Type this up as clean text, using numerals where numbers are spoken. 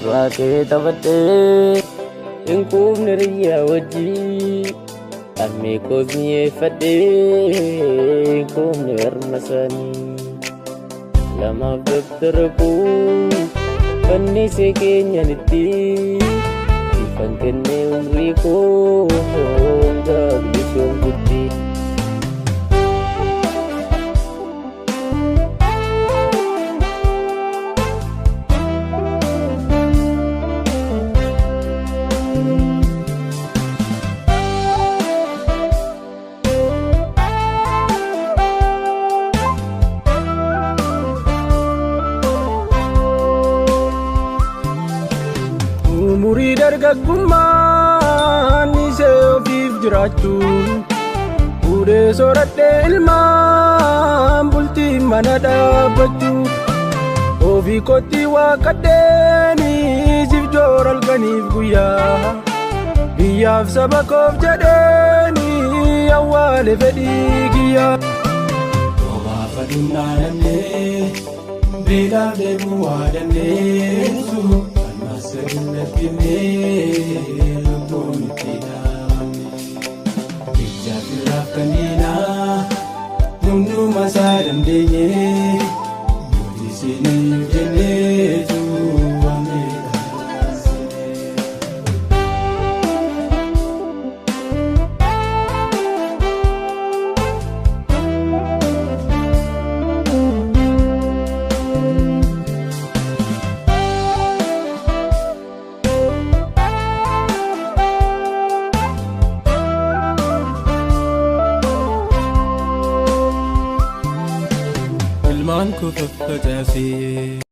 Waaqee taphadhee hin quufne riyyaa wajjii harmee koos mi'eeffadhee hin quufne harma isaanii lamaaf dabtara koo fannisee keenyanitti ifan kennee umrii koo gaabbisoon guddii. Umurii dargaggummaan isee ofiif jiraachuun fuudhee sooradhee ilmaan bultii mana dhaabbachuu ofii kootti waaqadheeniif joora halkaniif guyyaa biyyaaf saba koof jedheeni awwaale fedhii kiyyaa. Obaafa dunnaa namnee beelaaf deemuu waa dandeessu. Saganaa finee lubbuun itti dhaabamne ijaa biraaf kanneenaa hunduma isaa dandeenye mootii seenii jenneetu waamee dhaabsine. Ilmaan koo faffacaafe.